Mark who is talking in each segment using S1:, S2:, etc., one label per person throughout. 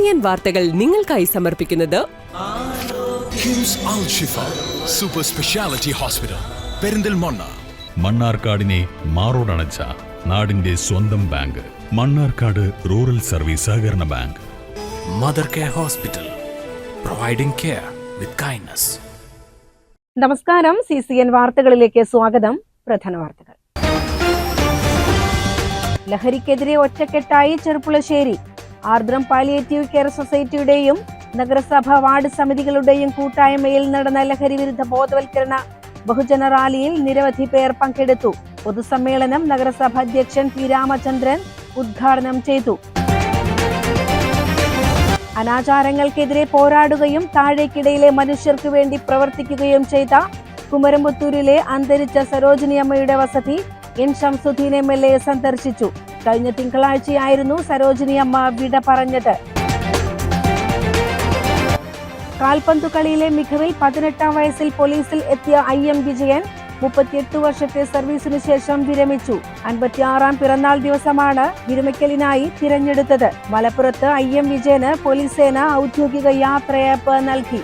S1: CCN വാർത്തകൾ നിങ്ങൾക്കായി സമർപ്പിക്കുന്നത്
S2: കിംസ് അൽ ഷിഫ സൂപ്പർ സ്പെഷ്യാലിറ്റി ഹോസ്പിറ്റൽ പെരിന്തൽമണ്ണ.
S3: മണ്ണാർക്കാടിനെ മാറോടണച്ച നാടിന്റെ സ്വന്തം ബാങ്ക് മണ്ണാർക്കാട് റൂറൽ സർവീസ് സഹകരണ bank.
S2: Mother care hospital, providing care with kindness.
S4: നമസ്കാരം. CCN വാർത്തകളിലേക്ക് സ്വാഗതം. പ്രധാന വാർത്തകൾ. ലഹരിക്കെതിരെ ഒറ്റക്കെട്ടായി ചെർപ്പുളശ്ശേരി. ആർദ്രം പാലിയേറ്റീവ് കെയർ സൊസൈറ്റിയുടെയും നഗരസഭ വാർഡ് സമിതികളുടെയും കൂട്ടായ്മയിൽ നടന്ന ലഹരി വിരുദ്ധ ബോധവൽക്കരണ ബഹുജന റാലിയിൽ നിരവധി പേർ പങ്കെടുത്തു. പൊതുസമ്മേളനം നഗരസഭ അധ്യക്ഷൻ പി രാമചന്ദ്രൻ ഉദ്ഘാടനം ചെയ്തു. അനാചാരങ്ങൾക്കെതിരെ പോരാടുകയും താഴേക്കിടയിലെ മനുഷ്യർക്ക് വേണ്ടി പ്രവർത്തിക്കുകയും ചെയ്ത കുമരംപുത്തൂരിലെ അന്തരിച്ച സരോജിനി അമ്മയുടെ വസതി എൻ ശംസുദ്ദീൻ MLA സന്ദർശിച്ചു. കഴിഞ്ഞ തിങ്കളാഴ്ചയായിരുന്നു സരോജിനി അമ്മ വിട പറഞ്ഞത്. കാൽപന്തു കളിയിലെ മികവിൽ 18-ാം വയസ്സിൽ പോലീസിൽ എത്തിയ IM വിജയൻ 38 വർഷത്തെ സർവീസിനു ശേഷം വിരമിച്ചു. 56-ാം പിറന്നാൾ ദിവസമാണ് വിരമിക്കലിനായി തിരഞ്ഞെടുത്തത്. മലപ്പുറത്ത് IM വിജയന് പോലീസ് സേന ഔദ്യോഗിക യാത്രയയപ്പ് നൽകി.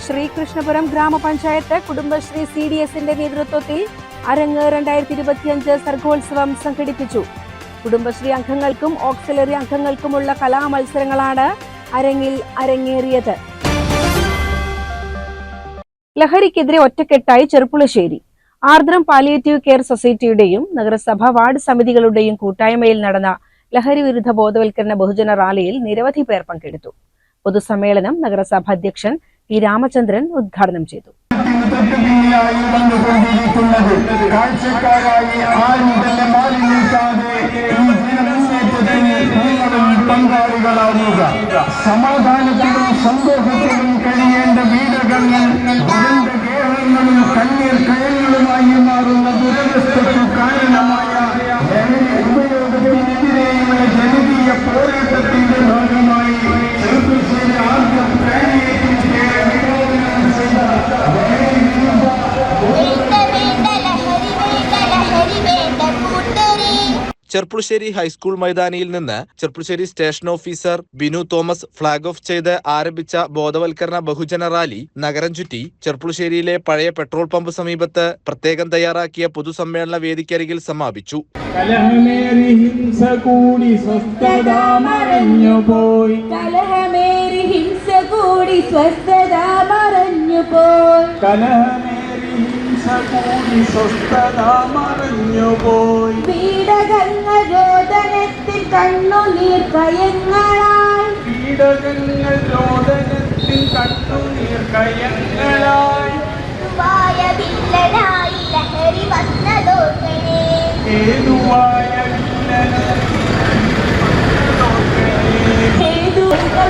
S4: ശ്രീകൃഷ്ണപുരം ഗ്രാമപഞ്ചായത്ത് കുടുംബശ്രീ CDSന്റെ നേതൃത്വത്തിൽ അരങ്ങ് 2025 സർഗോത്സവം സംഘടിപ്പിച്ചു. കുടുംബശ്രീ അംഗങ്ങൾക്കും ഓക്സിലറി അംഗങ്ങൾക്കുമുള്ള കലാമത്സരങ്ങളാണ് അരങ്ങിൽ അരങ്ങേറിയത്. ലഹരിക്കെതിരെ ഒറ്റക്കെട്ടായി ചെർപ്പുളശ്ശേരി. ആർദ്രം പാലിയേറ്റീവ് കെയർ സൊസൈറ്റിയുടെയും നഗരസഭ വാർഡ് സമിതികളുടെയും കൂട്ടായ്മയിൽ നടന്ന ലഹരി വിരുദ്ധ ബോധവൽക്കരണ ബഹുജന റാലിയിൽ നിരവധി പേർ പങ്കെടുത്തു. പൊതുസമ്മേളനം നഗരസഭ അധ്യക്ഷൻ പി രാമചന്ദ്രൻ ഉദ്ഘാടനം ചെയ്തു.
S5: സമാധാനത്തിലും സന്തോഷത്തിലും കഴിയേണ്ട വീടുകളിൽ കേരളങ്ങളും കണ്ണീർ കയലുകളുമായി മാറുന്ന ദുരവസ്ഥയ്ക്കു കാരണമായ ഉപയോഗത്തിനെതിരെയുള്ള ജനകീയ പോരാട്ടത്തിന്റെ ഭാഗമായി ചെറുപ്പശ്ശേരി ആദ്യം
S6: ചെർപ്പുളശ്ശേരി ഹൈസ്കൂൾ മൈതാനിയിൽ നിന്ന് Cherpulassery station officer Binu Thomas flag off ചെയ്ത് ആരംഭിച്ച ബോധവൽക്കരണ ബഹുജന റാലി നഗരം ചുറ്റി ചെർപ്പുളശ്ശേരിയിലെ പഴയ പെട്രോൾ പമ്പ് സമീപത്ത് പ്രത്യേകം തയ്യാറാക്കിയ പൊതുസമ്മേളന വേദിക്കരികിൽ സമാപിച്ചു.
S7: പീഡകങ്ങൾ രോദനത്തിൽ കണ്ണുനീർ കയങ്ങളായി ലഹരി വന്നതോർക്കണേ.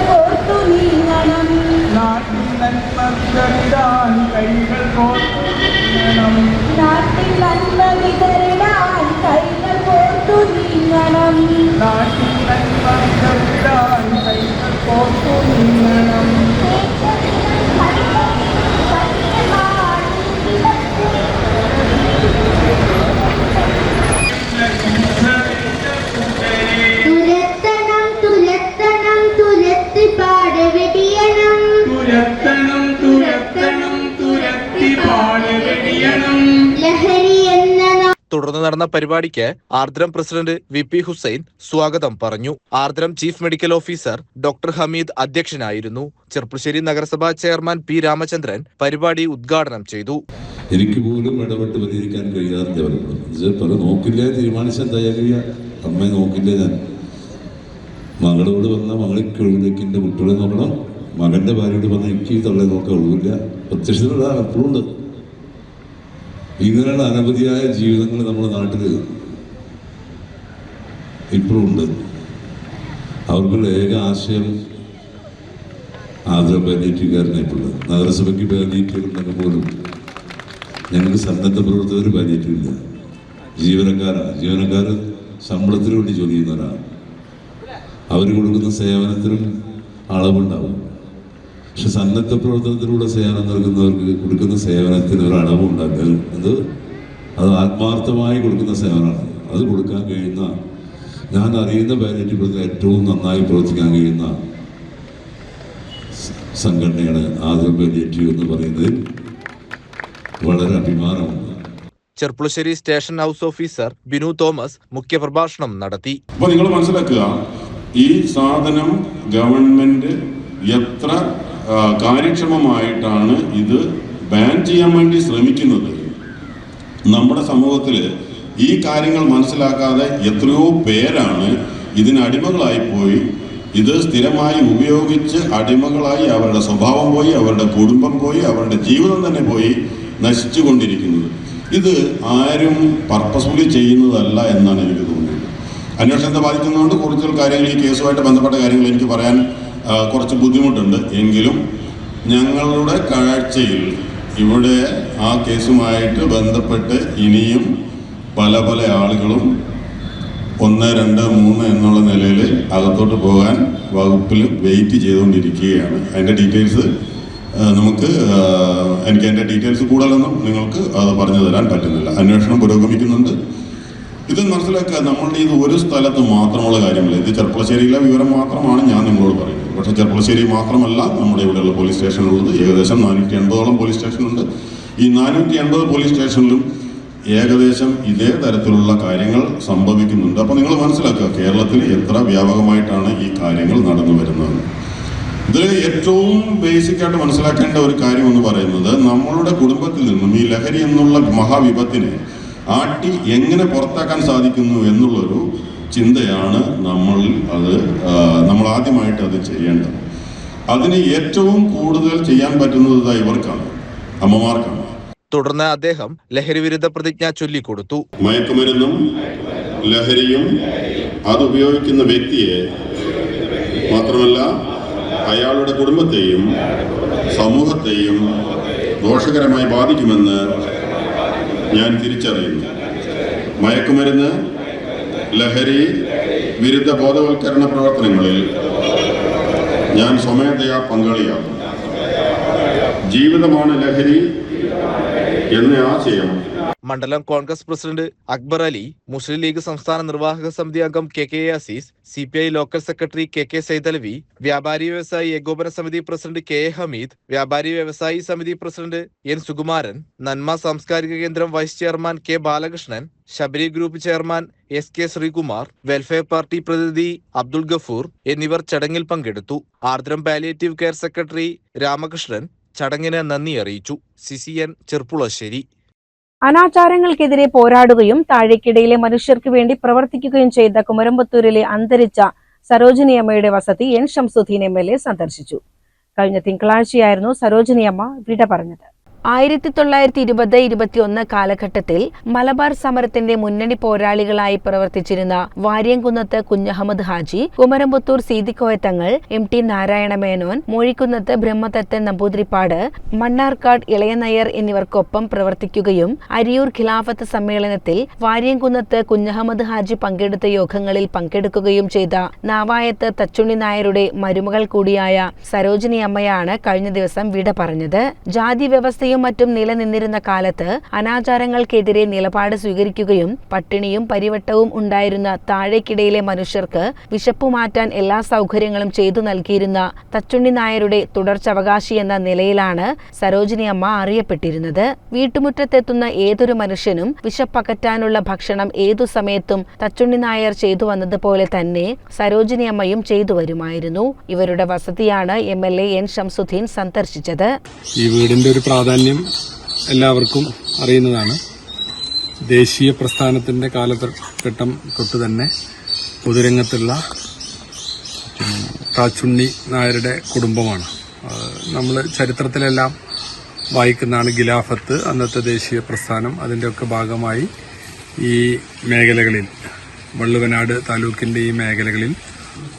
S7: കോർത്തു നീങ്ങണം. നാട്ടിൽ നന്മ വിതറിടാൻ കൈകൾ കോർത്തു നീങ്ങണം. നാട്ടിൽ നന്മ വിതറിടാൻ കൈകൾ കോർത്തു നീങ്ങണം. നാട്ടിൽ നന്മ വിതറിടാൻ കൈകൾ കോർത്തു നീങ്ങണം.
S6: തുടർന്ന് നടന്ന പരിപാടിക്ക് ആർദ്രം പ്രസിഡന്റ് VP ഹുസൈൻ സ്വാഗതം പറഞ്ഞു. Aardram chief medical officer doctor Hameed അധ്യക്ഷനായിരുന്നു. ചെർപ്പുളശ്ശേരി നഗരസഭാ ചെയർമാൻ P രാമചന്ദ്രൻ പരിപാടി ഉദ്ഘാടനം ചെയ്തു.
S8: എനിക്ക് പോലും ഇടപെട്ട് പരിഹരിക്കാൻ കഴിയാറില്ല. പല നോക്കില്ല തീരുമാനിച്ചാൽ തയ്യാറില്ല. അമ്മയെ നോക്കില്ല. ഞാൻ മകളോട് വന്ന മകളിക്ക് ഒഴിവിലേക്ക് എൻ്റെ കുട്ടികളെ നോക്കണം. മകന്റെ ഭാര്യയോട് വന്ന എനിക്ക് തള്ളെ നോക്കാൻ ഒഴിവില്ല. പ്രത്യക്ഷത്തിലുള്ള എപ്പോഴും ഉണ്ട്. ഇങ്ങനെയുള്ള അനവധിയായ ജീവിതങ്ങൾ നമ്മുടെ നാട്ടിൽ ഇപ്പോഴും ഉണ്ട്. അവർക്കുള്ള ഏക ആശയം ആർദ്രം പാലിയേറ്റീവുകാരനായിട്ടുള്ളത്. നഗരസഭയ്ക്ക് പാലിയേറ്റീവ് ഉണ്ടെങ്കിൽ പോലും ഞങ്ങൾക്ക് സന്നദ്ധ പ്രവർത്തകർ പാലിയേറ്റീവില്ല. ജീവനക്കാർ ശമ്പളത്തിന് വേണ്ടി ജോലി ചെയ്യുന്നവരാണ്. അവർ കൊടുക്കുന്ന സേവനത്തിനും അളവുണ്ടാവും. പക്ഷെ സന്നദ്ധ പ്രവർത്തനത്തിലൂടെ സേവനം നൽകുന്നവർക്ക് കൊടുക്കുന്ന സേവനത്തിന് ഒരു അളവുണ്ടാക്കുന്നത് അത് ആത്മാർത്ഥമായി കൊടുക്കുന്ന സേവനമാണ്. അത് കൊടുക്കാൻ കഴിയുന്ന ഞാൻ അറിയുന്ന പാലിയേറ്റീവ് ഏറ്റവും നന്നായി പ്രവർത്തിക്കാൻ കഴിയുന്ന സംഘടനയാണ് ആർദ്രം പാലിയേറ്റീവ് എന്ന് പറയുന്നതിൽ വളരെ അഭിമാനമുണ്ട്.
S6: Cherpulassery station house officer Binu Thomas മുഖ്യപ്രഭാഷണം നടത്തി.
S9: അപ്പോൾ നിങ്ങൾ മനസ്സിലാക്കുക, ഈ സാധനം ഗവൺമെന്റ് എത്ര കാര്യക്ഷമമായിട്ടാണ് ഇത് ബാൻ ചെയ്യാൻ വേണ്ടി ശ്രമിക്കുന്നത്. നമ്മുടെ സമൂഹത്തിൽ ഈ കാര്യങ്ങൾ മനസ്സിലാക്കാതെ എത്രയോ പേരാണ് ഇതിന് അടിമകളായി പോയി. ഇത് സ്ഥിരമായി ഉപയോഗിച്ച് അടിമകളായി അവരുടെ സ്വഭാവം പോയി, അവരുടെ കുടുംബം പോയി, അവരുടെ ജീവിതം തന്നെ പോയി നശിച്ചു കൊണ്ടിരിക്കുന്നത്. ഇത് ആരും പർപ്പസ്ഫുള്ളി ചെയ്യുന്നതല്ല എന്നാണ് എനിക്ക് തോന്നുന്നത്. അന്വേഷണത്തെ ബാധിക്കുന്നതുകൊണ്ട് കുറച്ച് കാര്യങ്ങൾ, ഈ കേസുമായിട്ട് ബന്ധപ്പെട്ട കാര്യങ്ങൾ എനിക്ക് പറയാൻ കുറച്ച് ബുദ്ധിമുട്ടുണ്ട്. എങ്കിലും ഞങ്ങളുടെ കാഴ്ചയിൽ ഇവിടെ ആ കേസുമായിട്ട് ബന്ധപ്പെട്ട് ഇനിയും പല പല ആളുകളും 1, 2, 3 എന്നുള്ള നിലയിൽ അകത്തോട്ട് പോകാൻ വകുപ്പിൽ വെയിറ്റ് ചെയ്തുകൊണ്ടിരിക്കുകയാണ്. അതിൻ്റെ ഡീറ്റെയിൽസ് എനിക്ക് അതിൻ്റെ ഡീറ്റെയിൽസ് കൂടുതലൊന്നും നിങ്ങൾക്ക് അത് പറഞ്ഞു തരാൻ പറ്റുന്നില്ല. അന്വേഷണം പുരോഗമിക്കുന്നുണ്ട്. ഇത് മനസ്സിലാക്കുക, നമ്മളുടെ ഇത് ഒരു സ്ഥലത്ത് മാത്രമുള്ള കാര്യമില്ല. ഇത് ചെർപ്പുളശ്ശേരിയിലെ വിവരം മാത്രമാണ് ഞാൻ നിങ്ങളോട് പറയുന്നത്. പക്ഷേ ചെർപ്പുളശ്ശേരി മാത്രമല്ല നമ്മുടെ ഇവിടെയുള്ള പോലീസ് സ്റ്റേഷനുള്ളത്. ഏകദേശം 480ഓളം പോലീസ് സ്റ്റേഷനുണ്ട്. ഈ 480 പോലീസ് സ്റ്റേഷനിലും ഏകദേശം ഇതേ തരത്തിലുള്ള കാര്യങ്ങൾ സംഭവിക്കുന്നുണ്ട്. അപ്പോൾ നിങ്ങൾ മനസ്സിലാക്കുക, കേരളത്തിൽ എത്ര വ്യാപകമായിട്ടാണ് ഈ കാര്യങ്ങൾ നടന്നു വരുന്നത്. ഇതിൽ ഏറ്റവും ബേസിക്കായിട്ട് മനസ്സിലാക്കേണ്ട ഒരു കാര്യം എന്ന് പറയുന്നത്, നമ്മളുടെ കുടുംബത്തിൽ നിന്നും ഈ ലഹരി എന്നുള്ള മഹാവിപത്തിനെ ആട്ടി എങ്ങനെ പുറത്താക്കാൻ സാധിക്കുന്നു എന്നുള്ളൊരു ചിന്തയാണ് നമ്മൾ ആദ്യമായിട്ട് അത് ചെയ്യേണ്ടത്. അതിന് ഏറ്റവും കൂടുതൽ ചെയ്യാൻ പറ്റുന്നത് ഇവർക്കാണ്, അമ്മമാർക്കാണ്.
S6: തുടർന്ന് അദ്ദേഹം ലഹരി വിരുദ്ധ പ്രതിജ്ഞ ചൊല്ലിക്കൊടുത്തു.
S9: മയക്കുമരുന്നും ലഹരിയും അത് ഉപയോഗിക്കുന്ന വ്യക്തിയെ മാത്രമല്ല അയാളുടെ കുടുംബത്തെയും സമൂഹത്തെയും ദോഷകരമായി ബാധിക്കുമെന്ന് ഞാൻ തിരിച്ചറിയുന്നു. മയക്കുമരുന്ന് ലഹരി വിരുദ്ധ ബോധവൽക്കരണ പ്രവർത്തനങ്ങളിൽ ഞാൻ സ്വമേധയാ പങ്കാളിയാകും. ജീവിതമാണ് ലഹരി എന്ന ആശയം
S6: മണ്ഡലം കോൺഗ്രസ് പ്രസിഡന്റ് അക്ബർ അലി, മുസ്ലിം ലീഗ് സംസ്ഥാന നിർവാഹക സമിതി അംഗം KK Azeez, CPI local secretary KK Saithalavi, വ്യാപാരി വ്യവസായി ഏകോപന സമിതി പ്രസിഡന്റ് KA ഹമീദ്, വ്യാപാരി വ്യവസായി സമിതി പ്രസിഡന്റ് N സുകുമാരൻ, നന്മ സാംസ്കാരിക കേന്ദ്രം vice chairman K Balakrishnan, Sabari group chairman SK Sreekumar, Welfare Party പ്രതിനിധി അബ്ദുൾ ഗഫൂർ എന്നിവർ ചടങ്ങിൽ പങ്കെടുത്തു. Aardram palliative care secretary Ramakrishnan ചടങ്ങിന് നന്ദി അറിയിച്ചു. CCN ചെർപ്പുളശ്ശേരി.
S4: അനാചാരങ്ങൾക്കെതിരെ പോരാടുകയും താഴേക്കിടയിലെ മനുഷ്യർക്ക് വേണ്ടി പ്രവർത്തിക്കുകയും ചെയ്ത കുമരമ്പത്തൂരിലെ അന്തരിച്ച സരോജിനിയമ്മയുടെ വസതി N ഷംസുദ്ദീൻ MLA സന്ദർശിച്ചു. കഴിഞ്ഞ തിങ്കളാഴ്ചയായിരുന്നു സരോജിനിയമ്മ വിട പറഞ്ഞത്. 1920-21 കാലഘട്ടത്തിൽ മലബാർ സമരത്തിന്റെ മുന്നണി പോരാളികളായി പ്രവർത്തിച്ചിരുന്ന വാര്യംകുന്നത്ത് കുഞ്ഞഹമ്മദ് ഹാജി, കുമരമ്പത്തൂർ സീതിക്കോയത്തങ്ങൾ, MT നാരായണ മേനോൻ, മൂഴിക്കുന്നത്ത് ബ്രഹ്മദത്തൻ നമ്പൂതിരിപ്പാട്, മണ്ണാർക്കാട് ഇളയനയ്യർ എന്നിവർക്കൊപ്പം പ്രവർത്തിക്കുകയും അരിയൂർ ഖിലാഫത്ത് സമ്മേളനത്തിൽ വാര്യംകുന്നത്ത് കുഞ്ഞഹമ്മദ് ഹാജി പങ്കെടുത്ത യോഗങ്ങളിൽ പങ്കെടുക്കുകയും ചെയ്ത നാവായത്ത് തച്ചുണ്ണി നായരുടെ മരുമകൾ കൂടിയായ സരോജിനിയമ്മയാണ് കഴിഞ്ഞ ദിവസം വിട പറഞ്ഞത്. ജാതി വ്യവസ്ഥ മറ്റും നിലനിന്നിരുന്ന കാലത്ത് അനാചാരങ്ങൾക്കെതിരെ നിലപാട് സ്വീകരിക്കുകയും പട്ടിണിയും പരിവട്ടവും ഉണ്ടായിരുന്ന താഴേക്കിടയിലെ മനുഷ്യർക്ക് വിശപ്പു മാറ്റാൻ എല്ലാ സൗകര്യങ്ങളും ചെയ്തു നൽകിയിരുന്ന തച്ചുണ്ണി നായരുടെ തുടർച്ചവകാശി എന്ന നിലയിലാണ് സരോജിനിയമ്മ അറിയപ്പെട്ടിരുന്നത്. വീട്ടുമുറ്റത്തെത്തുന്ന ഏതൊരു മനുഷ്യനും വിശപ്പകറ്റാനുള്ള ഭക്ഷണം ഏതു സമയത്തും തച്ചുണ്ണി നായർ ചെയ്തു വന്നതുപോലെ തന്നെ സരോജിനിയമ്മയും ചെയ്തു വരുമായിരുന്നു. ഇവരുടെ വസതിയാണ് MLA N ഷംസുദ്ദീൻ സന്ദർശിച്ചത്.
S10: ഈ വീടിന്റെ ഒരു പ്രാധാന്യം എല്ലാവർക്കും അറിയുന്നതാണ്. ദേശീയ പ്രസ്ഥാനത്തിന്റെ കാലഘട്ടം തൊട്ട് തന്നെ പൊതുരംഗത്തുള്ള താച്ചുണ്ണി നായരുടെ കുടുംബമാണ്. നമ്മൾ ചരിത്രത്തിലെല്ലാം വായിക്കുന്നതാണ് ഖിലാഫത്ത്, അന്നത്തെ ദേശീയ പ്രസ്ഥാനം. അതിൻ്റെയൊക്കെ ഭാഗമായി ഈ മേഖലകളിൽ, വള്ളുവനാട് താലൂക്കിന്റെ ഈ മേഖലകളിൽ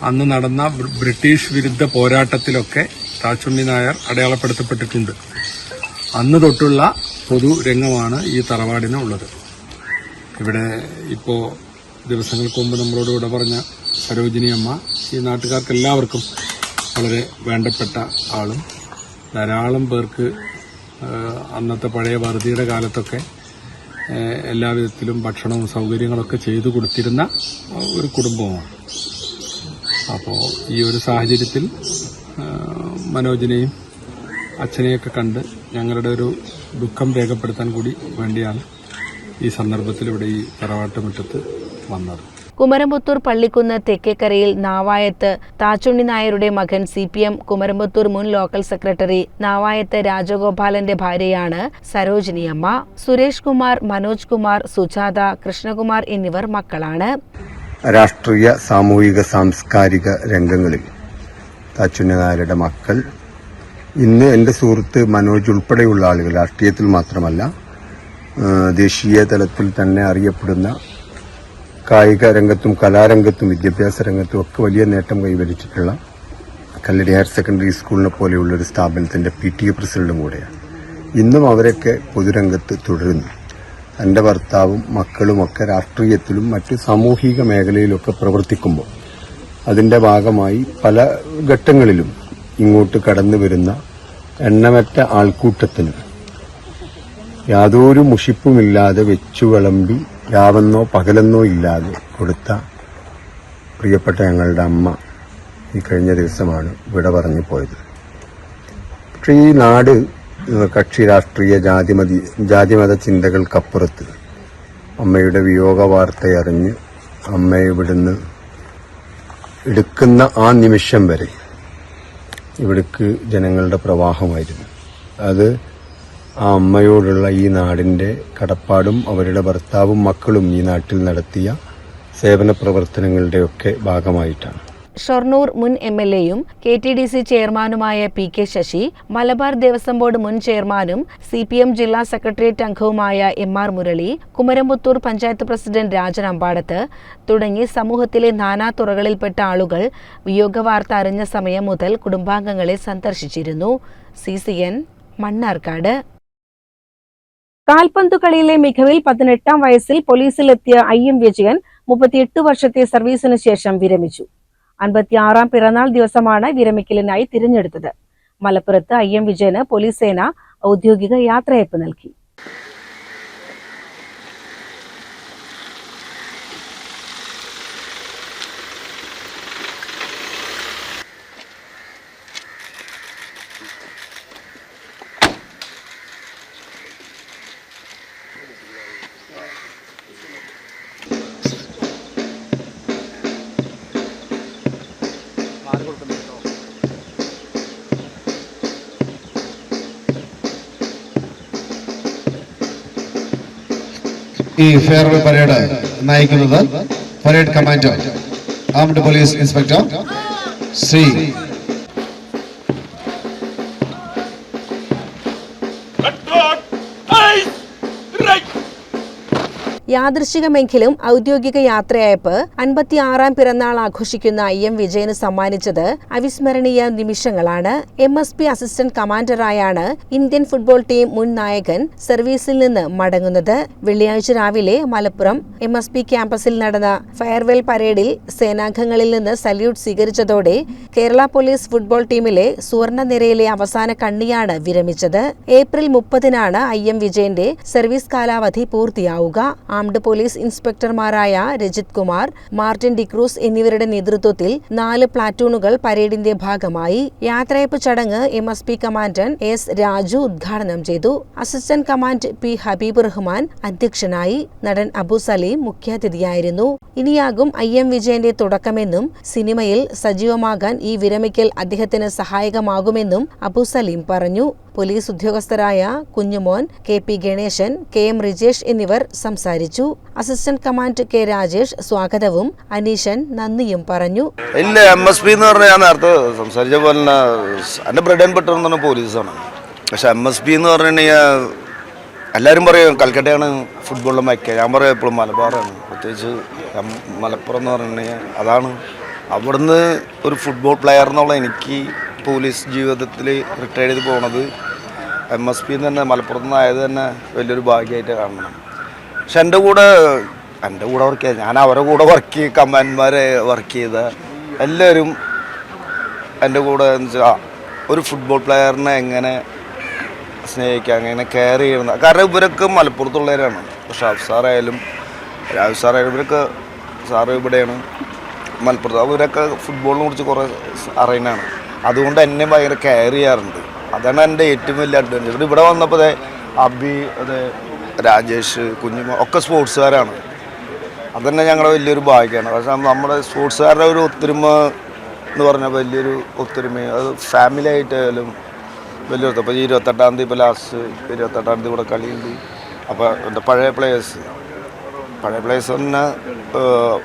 S10: അന്ന് നടന്ന ബ്രിട്ടീഷ് വിരുദ്ധ പോരാട്ടത്തിലൊക്കെ താച്ചുണ്ണി നായർ അടയാളപ്പെടുത്തപ്പെട്ടിട്ടുണ്ട്. അന്ന് തൊട്ടുള്ള പൊതുരംഗമാണ് ഈ തറവാടിന് ഉള്ളത്. ഇവിടെ ഇപ്പോൾ ദിവസങ്ങൾക്ക് മുമ്പ് നമ്മളോട് വിട പറഞ്ഞ സരോജിനിയമ്മ ഈ നാട്ടുകാർക്ക് എല്ലാവർക്കും വളരെ വേണ്ടപ്പെട്ട ആളും, ധാരാളം പേർക്ക് അന്നത്തെ പഴയ വറുതിയുടെ കാലത്തൊക്കെ എല്ലാവിധത്തിലും ഭക്ഷണവും സൗകര്യങ്ങളൊക്കെ ചെയ്തു കൊടുത്തിരുന്ന ഒരു കുടുംബമാണ്. അപ്പോൾ ഈ ഒരു സാഹചര്യത്തിൽ മനോജിനെയും അച്ഛനെയൊക്കെ കണ്ട് ഞങ്ങളുടെ ഒരു ദുഃഖം രേഖപ്പെടുത്താൻ കൂടി വേണ്ടിയാണ് ഈ സന്ദർഭത്തിൽ ഇവിടെ ഈ തറവാട്ടുമുറ്റത്ത് വന്നത്.
S4: കുമരംപുത്തൂർ പള്ളിക്കുന്ന് തെക്കേക്കരയിൽ നാവായത്ത് താച്ചുണ്ണി നായരുടെ മകൻ CPM കുമരംപുത്തൂർ മുൻ ലോക്കൽ സെക്രട്ടറി നാവായത്ത് രാജഗോപാലന്റെ ഭാര്യയാണ് സരോജിനി അമ്മ. സുരേഷ് കുമാർ, മനോജ് കുമാർ, സുജാത, കൃഷ്ണകുമാർ എന്നിവർ മക്കളാണ്.
S5: രാഷ്ട്രീയ, സാമൂഹിക, സാംസ്കാരിക രംഗങ്ങളിൽ താച്ചുണ്ണി നായരുടെ മക്കൾ ഇന്ന് എൻ്റെ സുഹൃത്ത് മനോജ് ഉൾപ്പെടെയുള്ള ആളുകൾ രാഷ്ട്രീയത്തിൽ മാത്രമല്ല ദേശീയ തലത്തിൽ തന്നെ അറിയപ്പെടുന്ന കായിക രംഗത്തും കലാരംഗത്തും വിദ്യാഭ്യാസ രംഗത്തും ഒക്കെ വലിയ നേട്ടം കൈവരിച്ചിട്ടുള്ള കല്ലടി ഹയർ സെക്കൻഡറി സ്കൂളിനെ പോലെയുള്ള ഒരു സ്ഥാപനത്തിൻ്റെ PTA പ്രസിഡന്റും കൂടെയാണ്. ഇന്നും അവരൊക്കെ പൊതുരംഗത്ത് തുടരുന്നു. എൻ്റെ ഭർത്താവും മക്കളുമൊക്കെ രാഷ്ട്രീയത്തിലും മറ്റ് സാമൂഹിക മേഖലയിലൊക്കെ പ്രവർത്തിക്കുമ്പോൾ അതിൻ്റെ ഭാഗമായി പല ഘട്ടങ്ങളിലും ഇങ്ങോട്ട് കടന്നു വരുന്ന എണ്ണമറ്റ ആൾക്കൂട്ടത്തിന് യാതൊരു മുഷിപ്പുമില്ലാതെ വെച്ചു വിളമ്പി രാവെന്നോ പകലെന്നോ ഇല്ലാതെ കൊടുത്ത പ്രിയപ്പെട്ട ഞങ്ങളുടെ അമ്മ ഈ കഴിഞ്ഞ ദിവസമാണ് വിട പറഞ്ഞു പോയത്. പക്ഷേ ഈ നാട് കക്ഷി രാഷ്ട്രീയ ജാതിമത ചിന്തകൾക്കപ്പുറത്ത് അമ്മയുടെ വിയോഗ വാർത്തയറിഞ്ഞ് അമ്മയെ ഇവിടുന്ന് എടുക്കുന്ന ആ നിമിഷം വരെ ഇവിടേക്ക് ജനങ്ങളുടെ പ്രവാഹമായിരുന്നു. അത് ആ അമ്മയോടുള്ള ഈ നാടിൻ്റെ കടപ്പാടും അവരുടെ ഭർത്താവും മക്കളും ഈ നാട്ടിൽ നടത്തിയ സേവന പ്രവർത്തനങ്ങളുടെയൊക്കെ ഭാഗമായിട്ടാണ്.
S4: ഷൊർണൂർ മുൻ MLAയും KTDC ചെയർമാനുമായ PK ശശി, മലബാർ ദേവസ്വം ബോർഡ് മുൻ ചെയർമാനും CPM ജില്ലാ സെക്രട്ടേറിയറ്റ് അംഗവുമായ MR മുരളി, കുമരംപുത്തൂർ പഞ്ചായത്ത് പ്രസിഡന്റ് രാജൻ അമ്പാടത്ത് തുടങ്ങി സമൂഹത്തിലെ നാനാതുറകളിൽപ്പെട്ട ആളുകൾ വിയോഗവാർത്ത അറിഞ്ഞ സമയം മുതൽ കുടുംബാംഗങ്ങളെ സന്ദർശിച്ചിരുന്നു. CCN മണ്ണാർക്കാട്. കാൽപന്തു കളിയിലെ മികവിൽ 18ാം വയസ്സിൽ പോലീസിലെത്തിയ IM വിജയൻ 38 വർഷത്തെ സർവീസിന് ശേഷം വിരമിച്ചു. 56ാം പിറന്നാൾ ദിവസമാണ് വിരമിക്കലിനായി തിരഞ്ഞെടുത്തത്. മലപ്പുറത്ത് IM വിജയന് പോലീസ് സേന ഔദ്യോഗിക യാത്രയയപ്പ് നൽകി.
S5: ഈ ഫെയർവെൽ പരേഡ് നയിക്കുന്നത് parade commander armed police inspector Shri
S4: യാദൃശ്ചികമെങ്കിലും ഔദ്യോഗിക യാത്രയയപ്പ് 56ാം പിറന്നാൾ ആഘോഷിക്കുന്ന IM വിജയന് സമ്മാനിച്ചത് അവിസ്മരണീയ നിമിഷങ്ങളാണ്. MSP അസിസ്റ്റന്റ് കമാൻഡറായാണ് ഇന്ത്യൻ ഫുട്ബോൾ ടീം മുൻ നായകൻ സർവീസിൽ നിന്ന് മടങ്ങുന്നത്. വെള്ളിയാഴ്ച രാവിലെ മലപ്പുറം MSP ക്യാമ്പസിൽ നടന്ന ഫെയർവെൽ പരേഡിൽ സേനാംഗങ്ങളിൽ നിന്ന് സല്യൂട്ട് സ്വീകരിച്ചതോടെ കേരള പോലീസ് ഫുട്ബോൾ ടീമിലെ സുവർണ നിരയിലെ അവസാന കണ്ണിയാണ് വിരമിച്ചത്. ഏപ്രിൽ 30-നാണ് IM വിജയന്റെ സർവീസ് കാലാവധി പൂർത്തിയാവുക. ആംഡ് പോലീസ് ഇൻസ്പെക്ടർമാരായ രജിത് കുമാർ, മാർട്ടിൻ ഡിക്രൂസ് എന്നിവരുടെ നേതൃത്വത്തിൽ 4 പ്ലാറ്റൂണുകൾ പരേഡിന്റെ ഭാഗമായി. യാത്രയയപ്പ് ചടങ്ങ് MSP കമാൻഡന്റ് S രാജു ഉദ്ഘാടനം ചെയ്തു. Assistant command P Habeeb Rahman അധ്യക്ഷനായി. നടൻ അബു സലീം മുഖ്യാതിഥിയായിരുന്നു. ഇനിയാകും IM വിജയന്റെ തുടക്കമെന്നും സിനിമയിൽ സജീവമാകാൻ ഈ വിരമിക്കൽ അദ്ദേഹത്തിന് സഹായകമാകുമെന്നും അബു സലീം പറഞ്ഞു. പോലീസ് ഉദ്യോഗസ്ഥരായ കുഞ്ഞുമോൻ, KP ഗണേശൻ, KM റിജേഷ് എന്നിവർ സംസാരിച്ചു. അസിസ്റ്റന്റ് കമാൻഡ് K രാജേഷ് സ്വാഗതവും അനീഷൻ നന്ദിയും പറഞ്ഞു.
S11: ഇല്ല, MSP എന്ന് പറഞ്ഞാൽ ഞാൻ നേരത്തെ സംസാരിച്ച പോലെ എൻ്റെ ബ്രെഡ് ആൻഡ് ബട്ടർ എന്ന് പറഞ്ഞാൽ പോലീസാണ്. പക്ഷെ MSP എന്ന് പറഞ്ഞിട്ടുണ്ടെങ്കിൽ എല്ലാവരും പറയും കൽക്കട്ടയാണ് ഫുട്ബോളിലെ മൈക്ക. ഞാൻ പറയാം എപ്പോഴും മലബാറാണ്. പ്രത്യേകിച്ച് മലപ്പുറം എന്ന് പറഞ്ഞിട്ടുണ്ടെങ്കിൽ അതാണ്. അവിടുന്ന് ഒരു ഫുട്ബോൾ പ്ലെയർ എന്നുള്ള എനിക്ക് പോലീസ് ജീവിതത്തിൽ റിട്ടയർ ചെയ്ത് പോണത് MSP തന്നെ മലപ്പുറത്ത് നിന്നായത് തന്നെ വലിയൊരു ഭാഗ്യമായിട്ട് കാണണം. പക്ഷെ എൻ്റെ കൂടെ വർക്ക് ചെയ്ത, ഞാൻ അവരുടെ കൂടെ കമാൻഡർമാരെ വർക്ക് ചെയ്ത എല്ലാവരും എൻ്റെ കൂടെ എന്ന് വെച്ചാൽ ഒരു ഫുട്ബോൾ പ്ലെയറിനെ എങ്ങനെ സ്നേഹിക്കുക, എങ്ങനെ കെയർ ചെയ്യുന്ന, കാരണം ഇവരൊക്കെ മലപ്പുറത്തുള്ളവരാണ്. ഷാഫ് സാറായാലും രാജു സാറായാലും ഇവരൊക്കെ സാറ് ഇവിടെയാണ് മലപ്പുറത്ത്. അവരൊക്കെ ഫുട്ബോളിനെ കുറിച്ച് കുറേ അറിയുന്നതാണ്. അതുകൊണ്ട് എന്നെ ഭയങ്കര കെയർ ചെയ്യാറുണ്ട്. അതാണ് എൻ്റെ ഏറ്റവും വലിയ അഡ്വാൻറ്റേജ്. ഇവിടെ വന്നപ്പോൾ അബി, രാജേഷ്, കുഞ്ഞുമ ഒക്കെ സ്പോർട്സുകാരാണ്. അതന്നെ ഞങ്ങളുടെ വലിയൊരു ഭാഗ്യമാണ്. പക്ഷേ നമ്മുടെ സ്പോർട്സുകാരുടെ ഒരു ഒത്തൊരുമ എന്ന് പറഞ്ഞാൽ വലിയൊരു ഒത്തൊരുമ. അത് ഫാമിലി ആയിട്ടായാലും വലിയൊരു. അപ്പോൾ 28-ാം തീയതി, ഇപ്പോൾ ലാസ്റ്റ് 28-ാം തീയതി ഇവിടെ കളിയുണ്ട്. അപ്പോൾ എൻ്റെ പഴയ പ്ലേയേഴ്സ് തന്നെ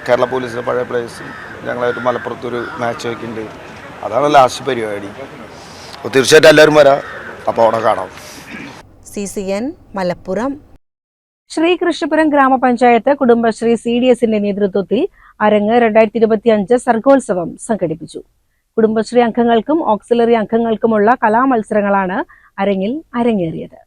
S11: കേരള പോലീസിലെ പഴയ പ്ലേയേഴ്സ് ഞങ്ങളായിട്ട് മലപ്പുറത്തൊരു മാച്ച് വയ്ക്കുന്നുണ്ട്. അതാണ് ലാസ്റ്റ് പരിപാടി. അപ്പോൾ തീർച്ചയായിട്ടും എല്ലാവരും വരാം. അപ്പോൾ അവിടെ കാണാം.
S4: CCN മലപ്പുറം. ശ്രീകൃഷ്ണപുരം ഗ്രാമപഞ്ചായത്ത് കുടുംബശ്രീ CDSന്റെ നേതൃത്വത്തിൽ അരങ്ങ് 2025 സർഗോത്സവം സംഘടിപ്പിച്ചു. കുടുംബശ്രീ അംഗങ്ങൾക്കും ഓക്സിലറി അംഗങ്ങൾക്കുമുള്ള കലാമത്സരങ്ങളാണ് അരങ്ങിൽ അരങ്ങേറിയത്.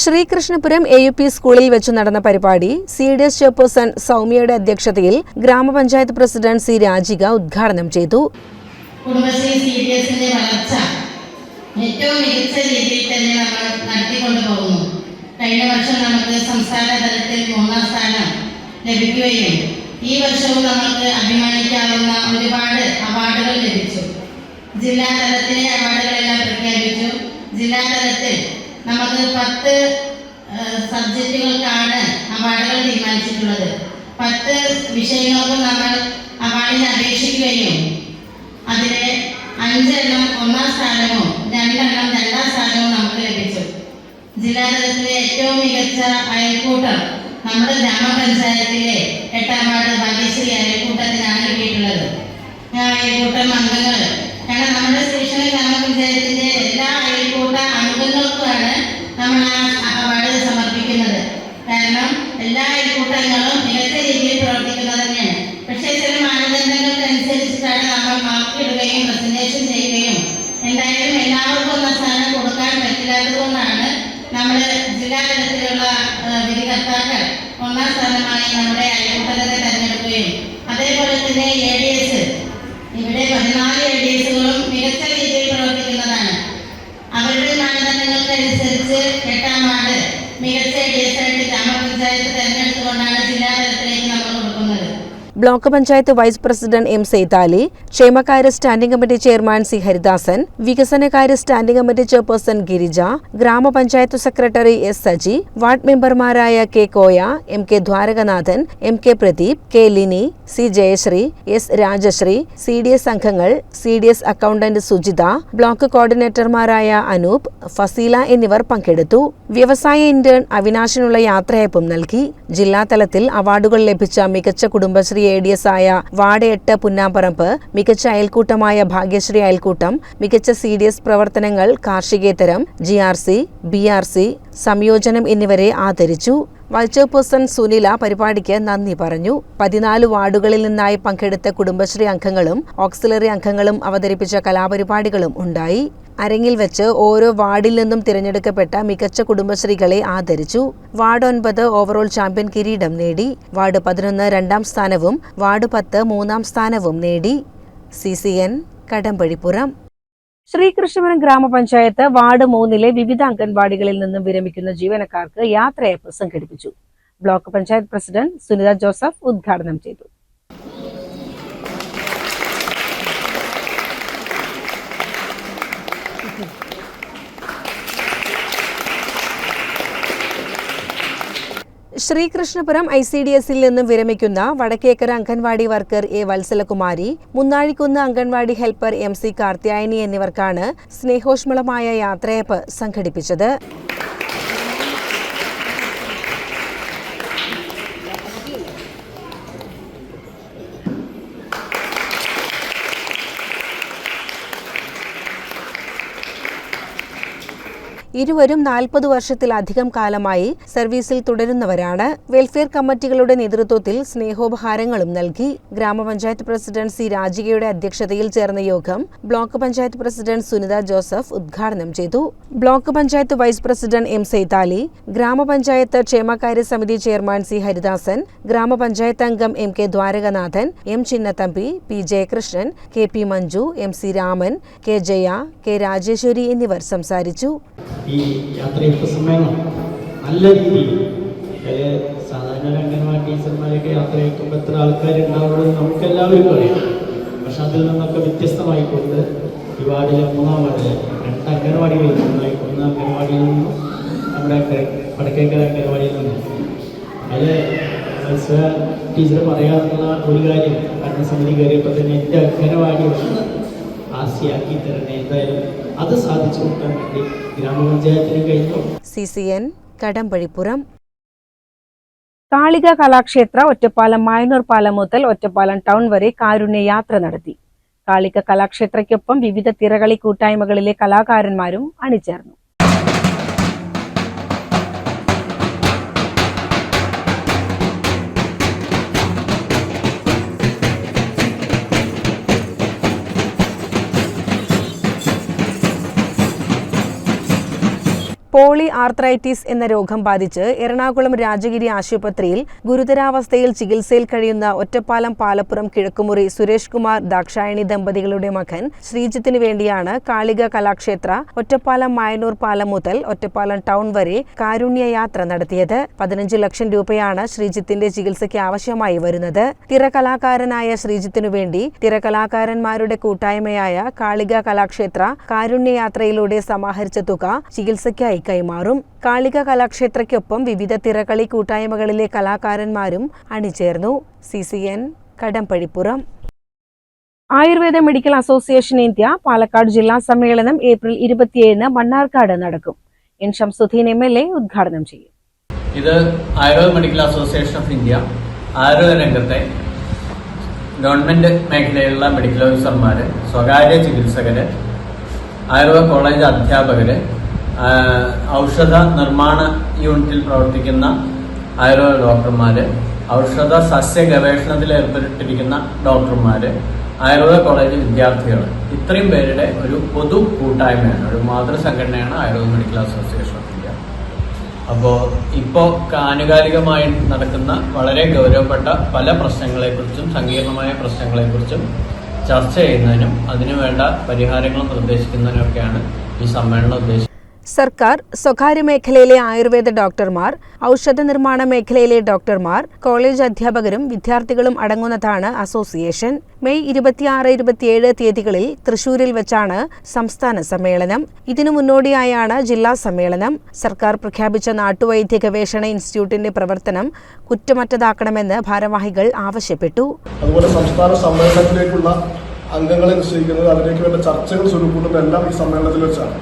S4: ശ്രീകൃഷ്ണപുരം AUP സ്കൂളിൽ വെച്ച് നടന്ന പരിപാടി CDS ചെയർപേഴ്സൺ സൗമ്യയുടെ അധ്യക്ഷതയിൽ ഗ്രാമപഞ്ചായത്ത് പ്രസിഡന്റ് C. രാജിക ഉദ്ഘാടനം ചെയ്തു.
S12: കുടുംബശ്രീ CDSന്റെ വളർച്ച ഏറ്റവും മികച്ച രീതിയിൽ തന്നെ നമ്മൾ നടത്തിക്കൊണ്ടുപോകുന്നു. കഴിഞ്ഞ വർഷം നമുക്ക് സംസ്ഥാന തലത്തിൽ 3ാം സ്ഥാനം ലഭിക്കുകയും ഈ വർഷവും നമുക്ക് അഭിമാനിക്കാവുന്ന ഒരുപാട് അവാർഡുകൾ ലഭിച്ചു. ജില്ലാ തലത്തിലെ അവാർഡുകളെല്ലാം പ്രഖ്യാപിച്ചു. ജില്ലാ തലത്തിൽ നമുക്ക് 10 സബ്ജക്റ്റുകൾക്കാണ് അവാർഡുകൾ തീരുമാനിച്ചിട്ടുള്ളത്. 10 വിഷയങ്ങൾക്കും നമ്മൾ അവാർഡിന് അപേക്ഷിക്കുകയും അതിലെ 5 എണ്ണം 1ാം സ്ഥാനവും 2 എണ്ണം 2ാം സ്ഥാനവും നമുക്ക് ലഭിച്ചു. ജില്ലാതലത്തിലെ ഏറ്റവും മികച്ച അയൽക്കൂട്ടം നമ്മുടെ ഗ്രാമപഞ്ചായത്തിലെ 8ാം വാർഡ് ഭാഗ്യശ്രീ അയൽക്കൂട്ടത്തിനാണ് കിട്ടിയിട്ടുള്ളത്. അയൽക്കൂട്ടം അംഗങ്ങൾ, കാരണം നമ്മുടെ ശ്രീകൃഷ്ണ ഗ്രാമപഞ്ചായത്തിന്റെ എല്ലാ അയൽക്കൂട്ട അംഗങ്ങൾക്കുമാണ് നമ്മൾ ആ അവാർഡ് സമർപ്പിക്കുന്നത്. കാരണം എല്ലാ അയൽക്കൂട്ടങ്ങളും മികച്ച രീതിയിൽ പ്രവർത്തിക്കുന്നത് തന്നെയാണ്. പക്ഷേ ചില മാനദണ്ഡങ്ങൾക്കനുസരിച്ചിട്ടാണ് നമ്മൾ മാർക്കിടുകയും പ്രസന്റേഷൻ ചെയ്യുകയും എന്തായാലും എല്ലാവർക്കും 1ാം സ്ഥാനം കൊടുക്കാൻ പറ്റില്ലാത്തത് കൊണ്ടാണ് നമ്മൾ ജില്ലാ തലത്തിലുള്ള വിധികർത്താക്കൾ 1ാം സ്ഥാനമായി നമ്മുടെ അയൽക്കൂട്ടത്തെ തെരഞ്ഞെടുക്കുകയും അതേപോലെ തന്നെ ADS ഇവിടെ 14 ADSകളും മികച്ച രീതിയിൽ പ്രവർത്തിക്കുന്നതാണ്. അവരുടെ മാനദണ്ഡങ്ങൾക്കനുസരിച്ച് 8ാം വാർഡ് മികച്ച ADS ആയിട്ട് ഗ്രാമപഞ്ചായത്ത് തെരഞ്ഞെടുത്തുകൊണ്ടാണ് ജില്ലാ തലത്തിലേക്ക് നമ്മൾ കൊടുക്കുന്നത്.
S4: Block panchayat vice president M. Saithali, ക്ഷേമകാര്യ standing committee chairman C. Haridasan, വികസനകാര്യ standing committee chairperson Girija, grama panchayat secretary S. Saji, ward മെമ്പർമാരായ K. Koya, M. K. Dwarakanathan, M. K. Pradeep, K. Lini, C. Jayashree, S. Rajashree, CDS അംഗങ്ങൾ, CDS അക്കൗണ്ടന്റ് സുജിത, ബ്ലോക്ക് കോർഡിനേറ്റർമാരായ അനൂപ്, ഫസീല എന്നിവർ പങ്കെടുത്തു. വ്യവസായ ഇന്റേൺ അവിനാശിനുള്ള യാത്രയയപ്പും നൽകി. ജില്ലാതലത്തിൽ അവാർഡുകൾ ലഭിച്ച മികച്ച കുടുംബശ്രീ ADS ആയ വാർഡ് 8 പുന്നാമ്പറമ്പ്, മികച്ച അയൽക്കൂട്ടമായ ഭാഗ്യശ്രീ അയൽക്കൂട്ടം, മികച്ച CDS പ്രവർത്തനങ്ങൾ കാർഷികേതരം, GRC, BRC, സംയോജനം എന്നിവരെ ആദരിച്ചു. വൈസ് ചെയർപേഴ്സൺ സുനില പരിപാടിക്ക് നന്ദി പറഞ്ഞു. 14 വാർഡുകളിൽ നിന്നായി പങ്കെടുത്ത കുടുംബശ്രീ അംഗങ്ങളും ഓക്സിലറി അംഗങ്ങളും അവതരിപ്പിച്ച കലാപരിപാടികളും ഉണ്ടായി. അരങ്ങിൽ വെച്ച് ഓരോ വാർഡിൽ നിന്നും തിരഞ്ഞെടുക്കപ്പെട്ട മികച്ച കുടുംബശ്രീകളെ ആദരിച്ചു. വാർഡ് 9 ഓവറോൾ ചാമ്പ്യൻ കിരീടം നേടി. വാർഡ് 11 2ാം സ്ഥാനവും വാർഡ് 10 3ാം സ്ഥാനവും നേടി. CCN കടമ്പഴിപ്പുറം. ശ്രീകൃഷ്ണപുരം ഗ്രാമപഞ്ചായത്ത് വാർഡ് 3ലെ വിവിധ അംഗൻവാടികളിൽ നിന്നും വിരമിക്കുന്ന ജീവനക്കാർക്ക് യാത്രയയപ്പ് സംഘടിപ്പിച്ചു. ബ്ലോക്ക് പഞ്ചായത്ത് പ്രസിഡന്റ് സുനിത ജോസഫ് ഉദ്ഘാടനം ചെയ്തു. ശ്രീകൃഷ്ണപുരം ICDSൽ നിന്നും വിരമിക്കുന്ന Vadakkekkara anganwadi worker A. Vatsalakumari, Munnazhikkunnu anganwadi helper MC. Karthyayani എന്നിവർക്കാണ് സ്നേഹോഷ്മളമായ യാത്രയയപ്പ് സംഘടിപ്പിച്ചത്. ഇരുവരും 40 വർഷത്തിലധികം കാലമായി സർവീസിൽ തുടരുന്നവരാണ്. വെൽഫെയർ കമ്മിറ്റികളുടെ നേതൃത്വത്തിൽ സ്നേഹോപഹാരങ്ങളും നൽകി. ഗ്രാമപഞ്ചായത്ത് പ്രസിഡന്റ് സി രാജികയുടെ അധ്യക്ഷതയിൽ ചേർന്ന യോഗം ബ്ലോക്ക് പഞ്ചായത്ത് പ്രസിഡന്റ് സുനിത ജോസഫ് ഉദ്ഘാടനം ചെയ്തു. Block panchayat vice president M Saithali, ഗ്രാമപഞ്ചായത്ത് ക്ഷേമകാര്യ സമിതി ചെയർമാൻ സി ഹരിദാസൻ, ഗ്രാമപഞ്ചായത്ത് അംഗം M K Dwarakanathan, M Chinnathambi, P Jayakrishnan, K P Manju, M C Raman, K Jaya, K Rajeswari എന്നിവർ സംസാരിച്ചു.
S13: ഈ യാത്രയപ്പ് സമ്മേളനം നല്ല രീതിയിൽ സാധാരണ അംഗനവാടി ടീച്ചർമാരൊക്കെ യാത്ര അയക്കുമ്പോൾ എത്ര ആൾക്കാരുണ്ടാവുന്നത് നമുക്കെല്ലാവർക്കും അറിയാം. പക്ഷെ അതിൽ നിന്നൊക്കെ വ്യത്യസ്തമായിക്കൊണ്ട് ഈ വാർഡിലെ 3-ാം വാർഡിലെ 2 അംഗനവാടികളിൽ നിന്നായി 1 അംഗനവാടിയിൽ നിന്നും നമ്മുടെ വടക്കേക്കര അംഗനവാടിയിൽ നിന്നും അതിൽ ടീച്ചർ പറയാറുള്ള ഒരു കാര്യം ഭരണസമിതി കയറിയപ്പോൾ തന്നെ എൻ്റെ അംഗനവാടി ഒന്ന് ആശയാക്കി തരണേ, എന്തായാലും അത് സാധിച്ചു കൊടുക്കാൻ വേണ്ടി ഗ്രാമപഞ്ചായത്തിന് കഴിഞ്ഞു.
S4: CCN കടമ്പഴിപ്പുറം. കാളിക കലാക്ഷേത്ര ഒറ്റപ്പാലം മായനൂർ പാലം മുതൽ ഒറ്റപ്പാലം ടൗൺ വരെ കാരുണ്യ യാത്ര നടത്തി. കാളിക കലാക്ഷേത്രയ്ക്കൊപ്പം വിവിധ തിറകളി കൂട്ടായ്മകളിലെ കലാകാരന്മാരും അണിചേർന്നു. പോളി ആർത്രൈറ്റിസ് എന്ന രോഗം ബാധിച്ച് എറണാകുളം രാജഗിരി ആശുപത്രിയിൽ ഗുരുതരാവസ്ഥയിൽ ചികിത്സയിൽ കഴിയുന്ന ഒറ്റപ്പാലം പാലപ്പുറം കിഴക്കുമുറി സുരേഷ് കുമാർ ദാക്ഷായണി ദമ്പതികളുടെ മകൻ ശ്രീജിത്തിന് വേണ്ടിയാണ് കാളിക കലാക്ഷേത്ര ഒറ്റപ്പാലം മായനൂർ പാലം മുതൽ ഒറ്റപ്പാലം ടൗൺ വരെ കാരുണ്യ യാത്ര നടത്തിയത്. 15 ലക്ഷം രൂപയാണ് ശ്രീജിത്തിന്റെ ചികിത്സയ്ക്ക് ആവശ്യമായി വരുന്നത്. തിറകലാകാരനായ ശ്രീജിത്തിനു വേണ്ടി തിറകലാകാരന്മാരുടെ കൂട്ടായ്മയായ കാളിക കലാക്ഷേത്ര കാരുണ്യയാത്രയിലൂടെ സമാഹരിച്ച തുക ചികിത്സയ്ക്കായി കൈമാറും. കാളിക കലാക്ഷേത്രയ്ക്കൊപ്പം വിവിധ തിറകളി കൂട്ടായ്മകളിലെ കലാകാരന്മാരും അണിചേർന്നു. CCN Kadampazhipuram. Ayurveda medical association India Palakkad ജില്ലാ സമ്മേളനം ഏപ്രിൽ 27 മണ്ണാർക്കാട് നടക്കും. എൻ ഷംസുദ്ദീൻ MLA ഉദ്ഘാടനം ചെയ്യും.
S13: ഇത് Ayurveda medical association of India Ayurveda രംഗത്തെ ഗവൺമെന്റ് മേഖലയിലുള്ള മെഡിക്കൽ ഓഫീസർമാർ, സ്വകാര്യ ചികിത്സകർ, ആയുർവേദ കോളേജ് അധ്യാപകർ, ഔഷധ നിർമ്മാണ യൂണിറ്റിൽ പ്രവർത്തിക്കുന്ന ആയുർവേദ ഡോക്ടർമാർ, ഔഷധ സസ്യ ഗവേഷണത്തിൽ ഏർപ്പെട്ടിരിക്കുന്ന ഡോക്ടർമാർ, ആയുർവേദ കോളേജ് വിദ്യാർത്ഥികൾ, ഇത്രയും പേരുടെ ഒരു പൊതു കൂട്ടായ്മയാണ്, ഒരു മാതൃസംഘടനയാണ് Ayurveda medical association of India. അപ്പോൾ ഇപ്പോൾ ആനുകാലികമായി നടക്കുന്ന വളരെ ഗൗരവപ്പെട്ട പല പ്രശ്നങ്ങളെക്കുറിച്ചും സങ്കീർണമായ പ്രശ്നങ്ങളെക്കുറിച്ചും ചർച്ച ചെയ്യുന്നതിനും അതിനുവേണ്ട പരിഹാരങ്ങളും നിർദ്ദേശിക്കുന്നതിനൊക്കെയാണ് ഈ സമ്മേളനം ഉദ്ദേശിക്കുന്നത്.
S4: സർക്കാർ, സ്വകാര്യ മേഖലയിലെ ആയുർവേദ ഡോക്ടർമാർ, ഔഷധ നിർമ്മാണ മേഖലയിലെ ഡോക്ടർമാർ, കോളേജ് അധ്യാപകരും വിദ്യാർത്ഥികളും അടങ്ങുന്നതാണ് അസോസിയേഷൻ. മെയ് 26-27 തീയതികളിൽ തൃശൂരിൽ വെച്ചാണ് സംസ്ഥാന സമ്മേളനം. ഇതിനു മുന്നോടിയായാണ് ജില്ലാ സമ്മേളനം. സർക്കാർ പ്രഖ്യാപിച്ച നാട്ടുവൈദ്യ ഗവേഷണ ഇൻസ്റ്റിറ്റ്യൂട്ടിന്റെ പ്രവർത്തനം കുറ്റമറ്റതാക്കണമെന്ന് ഭാരവാഹികൾ ആവശ്യപ്പെട്ടു.
S14: അതുപോലെ സംസ്ഥാന സമ്മേളനത്തിലേക്കുള്ള അംഗങ്ങളെ നിശ്ചയിക്കുന്നത്, അതിലേക്ക് വേണ്ട ചർച്ചകൾ സ്വരൂപുന്നതെല്ലാം ഈ സമ്മേളനത്തിൽ വെച്ചാണ്.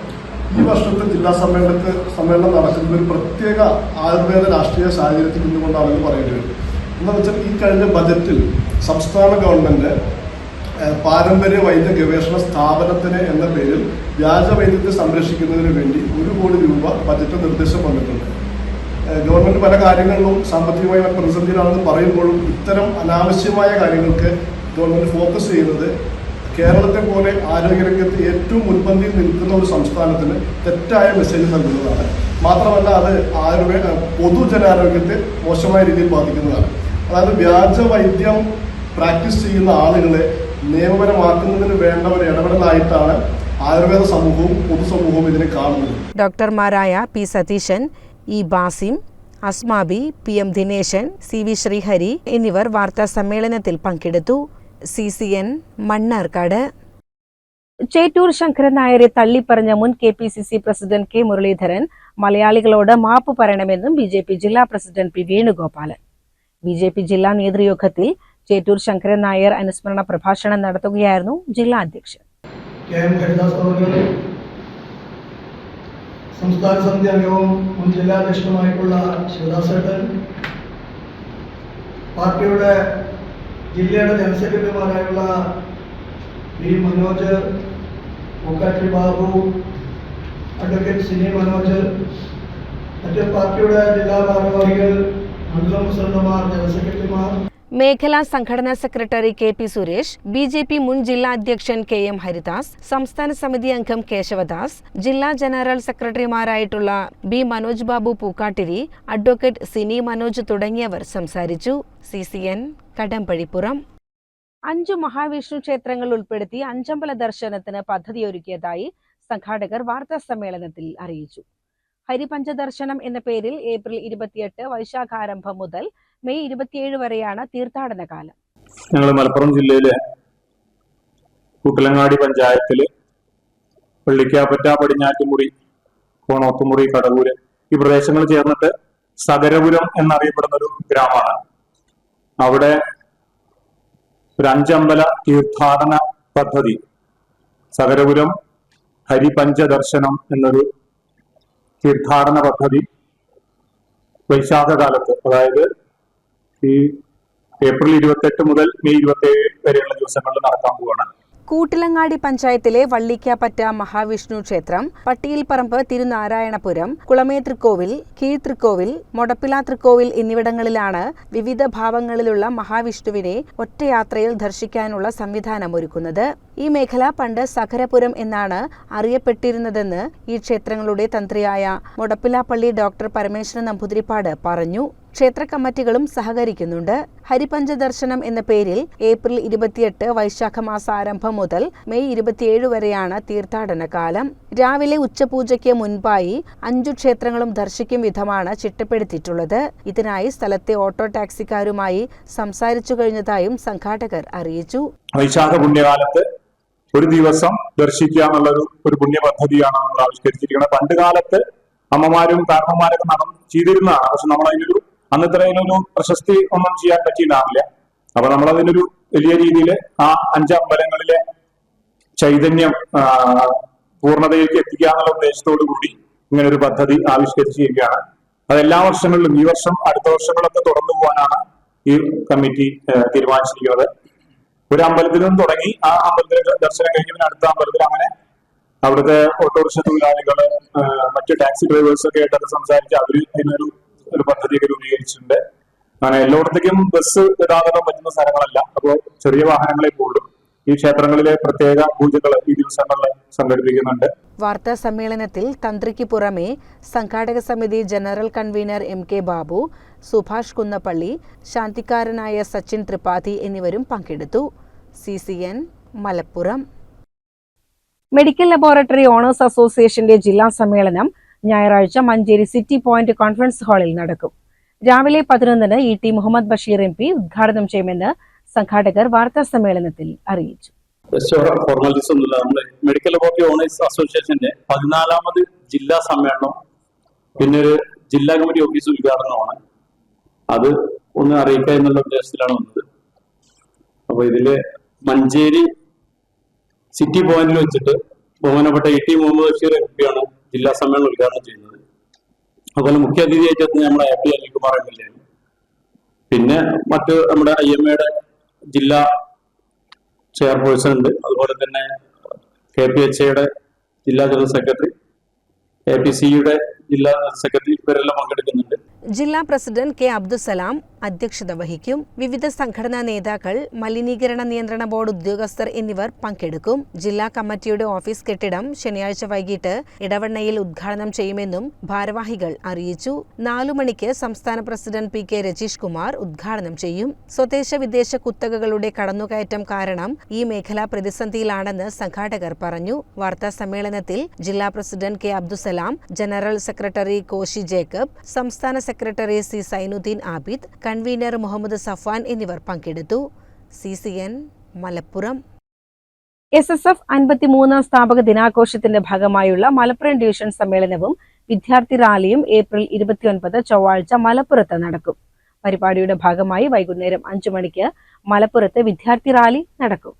S14: ഈ വർഷത്തെ ജില്ലാ സമ്മേളനം നടക്കുന്നത് ഒരു പ്രത്യേക ആയുർവേദ രാഷ്ട്രീയ സാഹചര്യത്തിൽ നിന്നുകൊണ്ടാണെന്ന് പറയേണ്ടി വരും. എന്താണെന്ന് വെച്ചാൽ ഈ കഴിഞ്ഞ ബജറ്റിൽ സംസ്ഥാന ഗവൺമെന്റ് പാരമ്പര്യ വൈദ്യ ഗവേഷണ സ്ഥാപനത്തിന് എന്ന പേരിൽ വ്യാജ വൈദ്യത്തെ സംരക്ഷിക്കുന്നതിന് വേണ്ടി 1 കോടി രൂപ ബജറ്റ് നിർദ്ദേശം വന്നിട്ടുണ്ട്. ഗവൺമെന്റ് പല കാര്യങ്ങളിലും സാമ്പത്തികമായി പ്രതിസന്ധിയിലാണെന്ന് പറയുമ്പോഴും ഇത്തരം അനാവശ്യമായ കാര്യങ്ങൾക്ക് ഗവൺമെന്റ് ഫോക്കസ് ചെയ്യുന്നത് കേരളത്തെ പോലെ ആരോഗ്യരംഗത്ത് ഏറ്റവും മുൻപന്തിയിൽ നിൽക്കുന്ന ഒരു സംസ്ഥാനത്തിന് തെറ്റായ മെസ്സേജ് നൽകുന്നതാണ്. മാത്രമല്ല അത് പൊതുജനാരോഗ്യത്തെ മോശമായ രീതിയിൽ ബാധിക്കുന്നതാണ്. അതായത് വ്യാജ വൈദ്യം പ്രാക്ടീസ് ചെയ്യുന്ന ആളുകളെ നിയമപരമാക്കുന്നതിന് വേണ്ട ഒരു ഇടപെടലായിട്ടാണ് ആയുർവേദ സമൂഹവും പൊതുസമൂഹവും ഇതിനെ കാണുന്നത്.
S4: ഡോക്ടർമാരായ P Satheesan, E Basim, Asmabi, PM Dineshan, CV Sreehari എന്നിവർ വാർത്താ സമ്മേളനത്തിൽ പങ്കെടുത്തു. CCN മണ്ണാർക്കാട്. ചേറ്റൂർ ശങ്കരൻ നായരെ തള്ളിപ്പറഞ്ഞ മുൻ KPCC പ്രസിഡന്റ് K മുരളീധരൻ മലയാളികളോട് മാപ്പ് പറയണമെന്നും BJP ജില്ലാ പ്രസിഡന്റ് P വേണുഗോപാലൻ. BJP ജില്ലാ നേതൃയോഗത്തിൽ ചേറ്റൂർ ശങ്കരൻ നായർ അനുസ്മരണ പ്രഭാഷണം നടത്തുകയായിരുന്നു ജില്ലാ അധ്യക്ഷൻ.
S14: സംസ്ഥാന സമിതി അംഗവും മുൻ ജില്ലാ അധ്യക്ഷനുമായിട്ടുള്ള ശിവദാസേട്ടൻ, പാർട്ടിയുടെ ജില്ലയുടെ ജനറൽ സെക്രട്ടറിമാരായുള്ള V മനോജ്, മുക്കാട്ടി ബാബു,
S13: അഡ്വക്കേറ്റ് സിനി മനോജ്, മറ്റ് പാർട്ടിയുടെ ജില്ലാ ഭാരവാഹികൾ, മണ്ഡലം പ്രസിഡന്റുമാർ, ജനറൽ സെക്രട്ടറിമാർ,
S4: മേഖലാ സംഘടനാ സെക്രട്ടറി KP സുരേഷ്, BJP മുൻ ജില്ലാ അധ്യക്ഷൻ KM ഹരിദാസ്, സംസ്ഥാന സമിതി അംഗം കേശവദാസ്, ജില്ലാ ജനറൽ സെക്രട്ടറിമാരായിട്ടുള്ള B മനോജ് ബാബു പൂക്കാട്ടിരി, അഡ്വക്കേറ്റ് സിനി മനോജ് തുടങ്ങിയവർ സംസാരിച്ചു. CCN കടമ്പഴിപ്പുറം. 5 മഹാവിഷ്ണു ക്ഷേത്രങ്ങൾ ഉൾപ്പെടുത്തി അഞ്ചമ്പല ദർശനത്തിന് പദ്ധതിയൊരുക്കിയതായി സംഘാടകർ വാർത്താ സമ്മേളനത്തിൽ അറിയിച്ചു. ഹരിപഞ്ചദർശനം എന്ന പേരിൽ ഏപ്രിൽ 28 വൈശാഖാരംഭം മുതൽ മെയ് 27 വരെയാണ് തീർത്ഥാടന കാലം.
S10: ഞങ്ങൾ മലപ്പുറം ജില്ലയിലെ കൂട്ടിലങ്ങാടി പഞ്ചായത്തില് വെള്ളിക്കാപ്പറ്റ, പടിഞ്ഞാറ്റുമുറി, കോണോത്തുമുറി, കടവൂര് ഈ പ്രദേശങ്ങൾ ചേർന്നിട്ട് സകരപുരം എന്നറിയപ്പെടുന്ന ഒരു ഗ്രാമമാണ്. അവിടെ ഒരു അഞ്ചമ്പല തീർത്ഥാടന പദ്ധതി, സകരപുരം ഹരിപഞ്ചദർശനം എന്നൊരു തീർത്ഥാടന പദ്ധതി വൈശാഖ കാലത്ത്, അതായത് ഈ ഏപ്രിൽ 28 മുതൽ മെയ് 27 വരെയുള്ള ദിവസങ്ങളിൽ നടക്കാൻ പോവുകയാണ്.
S4: കൂട്ടിലങ്ങാടി പഞ്ചായത്തിലെ വള്ളിക്കാപ്പറ്റ മഹാവിഷ്ണു ക്ഷേത്രം, പട്ടിയിൽപ്പറമ്പ് തിരുനാരായണപുരം, കുളമേ തൃക്കോവിൽ, കീഴ്തൃക്കോവിൽ, മൊടപ്പില തൃക്കോവിൽ എന്നിവിടങ്ങളിലാണ് വിവിധ ഭാവങ്ങളിലുള്ള മഹാവിഷ്ണുവിനെ ഒറ്റയാത്രയിൽ ദർശിക്കാനുള്ള സംവിധാനം ഒരുക്കുന്നത്. ഈ മേഖല പണ്ട് സഖരപുരം എന്നാണ് അറിയപ്പെട്ടിരുന്നതെന്ന് ഈ ക്ഷേത്രങ്ങളുടെ തന്ത്രിയായ മൊടപ്പിലാപ്പള്ളി ഡോക്ടർ പരമേശ്വരൻ നമ്പൂതിരിപ്പാട് പറഞ്ഞു. ക്ഷേത്ര കമ്മിറ്റികളും സഹകരിക്കുന്നുണ്ട്. ഹരിപഞ്ചദർശനം എന്ന പേരിൽ ഏപ്രിൽ 28 വൈശാഖ മാസാരംഭം മുതൽ മെയ് 27 വരെയാണ് തീർത്ഥാടന കാലം. രാവിലെ ഉച്ചപൂജയ്ക്ക് മുൻപായി 5 ക്ഷേത്രങ്ങളും ദർശിക്കും വിധമാണ് ചിട്ടപ്പെടുത്തിയിട്ടുള്ളത്. ഇതിനായി സ്ഥലത്തെ ഓട്ടോ ടാക്സിക്കാരുമായി സംസാരിച്ചു കഴിഞ്ഞതായും സംഘാടകർ അറിയിച്ചു.
S10: വൈശാഖ പുണ്യകാലത്ത് ഒരു ദിവസം ദർശിക്കുക എന്നുള്ളൊരു പുണ്യ പദ്ധതിയാണ് നമ്മൾ ആവിഷ്കരിച്ചിരിക്കുന്നത്. പണ്ട് കാലത്ത് അമ്മമാരും കാരണന്മാരൊക്കെ ചെയ്തിരുന്നതാണ്. പക്ഷെ നമ്മൾ അന്നത്ര അതിനൊരു പ്രശസ്തി ഒന്നും ചെയ്യാൻ പറ്റിയിട്ടുണ്ടാവില്ല. അപ്പൊ നമ്മളതിനൊരു വലിയ രീതിയിൽ ആ 5 അമ്പലങ്ങളിലെ ചൈതന്യം പൂർണ്ണതയിലേക്ക് എത്തിക്കുക എന്നുള്ള ഉദ്ദേശത്തോടു കൂടി ഇങ്ങനെ ഒരു പദ്ധതി ആവിഷ്കരിച്ചിരിക്കുകയാണ്. അത് എല്ലാ വർഷങ്ങളിലും, ഈ വർഷം അടുത്ത വർഷങ്ങളൊക്കെ തുടർന്നു പോകാനാണ് ഈ കമ്മിറ്റി തീരുമാനിച്ചിരിക്കുന്നത്. ഒരു അമ്പലത്തിൽ നിന്ന് തുടങ്ങി ആ അമ്പലത്തിൽ ദർശനം കഴിഞ്ഞ് പിന്നെ അടുത്ത അമ്പലത്തിൽ, അങ്ങനെ അവിടുത്തെ ഓട്ടോറിക്ഷ തൊഴിലാളികള്, മറ്റു ടാക്സി ഡ്രൈവേഴ്സ് ഒക്കെ ആയിട്ടൊക്കെ സംസാരിച്ച് അവര് അതിനൊരു പദ്ധതിയൊക്കെ രൂപീകരിച്ചിട്ടുണ്ട്. അങ്ങനെ എല്ലായിടത്തേക്കും ബസ് ഗതാഗതം പറ്റുന്ന സ്ഥലങ്ങളല്ല. അപ്പോൾ ചെറിയ വാഹനങ്ങളെ പോലും ഈ ക്ഷേത്രങ്ങളിലെ പ്രത്യേക പൂജകൾ ഈ ദിവസങ്ങളിൽ സംഘടിപ്പിക്കുന്നുണ്ട്.
S4: വാർത്താ സമ്മേളനത്തിൽ തന്ത്രിക്ക് പുറമെ സംഘാടക സമിതി general convener MK Babu, Subhash Kunnappally, ശാന്തിക്കാരനായ സച്ചിൻ ത്രിപാഠി എന്നിവരും പങ്കെടുത്തു. CCN Malappuram. Medical laboratory owners അസോസിയേഷന്റെ ജില്ലാ സമ്മേളനം ഞായറാഴ്ച മഞ്ചേരി സിറ്റി പോയിന്റ് കോൺഫറൻസ് ഹാളിൽ നടക്കും. രാവിലെ 11-ന് ET മുഹമ്മദ് ബഷീർ MP ഉദ്ഘാടനം ചെയ്യുമെന്ന് സംഘാടകർ വാർത്താ സമ്മേളനത്തിൽ അറിയിച്ചു.
S10: ഫോർമാലിറ്റീസ് ഒന്നുമില്ല. നമ്മുടെ മെഡിക്കൽ ലബോറട്ടറി ഓണേഴ്സ് അസോസിയേഷന്റെ 14ാമത് ജില്ലാ സമ്മേളനം, പിന്നെ ഒരു ജില്ലാ കമ്മിറ്റി ഓഫീസ് ഉദ്ഘാടനമാണ്. അത് ഒന്ന് അറിയിക്കുക എന്നുള്ള ഉദ്ദേശത്തിലാണ് വന്നത്. അപ്പൊ ഇതില് മഞ്ചേരി സിറ്റി പോയിന്റിൽ വെച്ചിട്ട് ബഹുമാനപ്പെട്ട ET മുഹമ്മദ് ബഷീർ MP ആണ് ജില്ലാ സമ്മേളനം ഉദ്ഘാടനം ചെയ്യുന്നത്. അതുപോലെ മുഖ്യ അതിഥിയായിട്ട് നമ്മുടെ AP അനിൽകുമാർ MLA, പിന്നെ മറ്റ് നമ്മുടെ IMA ജില്ലാ ചെയർപേഴ്സൺ ഉണ്ട്. അതുപോലെ തന്നെ KPHA ജില്ലാ ജനറൽ സെക്രട്ടറി, APC ജില്ലാ സെക്രട്ടറി, ഇവരെല്ലാം പങ്കെടുക്കുന്നുണ്ട്.
S4: ജില്ലാ പ്രസിഡന്റ് K അബ്ദുസലാം അധ്യക്ഷത വഹിക്കും. വിവിധ സംഘടനാ നേതാക്കൾ, മലിനീകരണ നിയന്ത്രണ ബോർഡ് ഉദ്യോഗസ്ഥർ എന്നിവർ പങ്കെടുക്കും. ജില്ലാ കമ്മിറ്റിയുടെ ഓഫീസ് കെട്ടിടം ശനിയാഴ്ച വൈകിട്ട് ഇടവണ്ണയിൽ ഉദ്ഘാടനം ചെയ്യുമെന്നും ഭാരവാഹികൾ അറിയിച്ചു. 4 മണിക്ക് സംസ്ഥാന പ്രസിഡന്റ് PK രജീഷ് കുമാർ ഉദ്ഘാടനം ചെയ്യും. സ്വദേശ വിദേശ കുത്തകകളുടെ കടന്നുകയറ്റം കാരണം ഈ മേഖല പ്രതിസന്ധിയിലാണെന്ന് സംഘാടകർ പറഞ്ഞു. വാർത്താ സമ്മേളനത്തിൽ ജില്ലാ president K Abdussalam, general secretary Koshy Jacob, സംസ്ഥാന secretary C Sainuddin Abid, convener Muhammad Safan എന്നിവർ പങ്കെടുത്തു. CCN മലപ്പുറം. SSF 53ാം സ്ഥാപക ദിനാഘോഷത്തിന്റെ ഭാഗമായുള്ള മലപ്പുറം ഡിവിഷൻ സമ്മേളനവും വിദ്യാർത്ഥി റാലിയും ഏപ്രിൽ 29 ചൊവ്വാഴ്ച മലപ്പുറത്ത് നടക്കും. പരിപാടിയുടെ ഭാഗമായി വൈകുന്നേരം 5 മണിക്ക് മലപ്പുറത്ത് വിദ്യാർത്ഥി റാലി നടക്കും.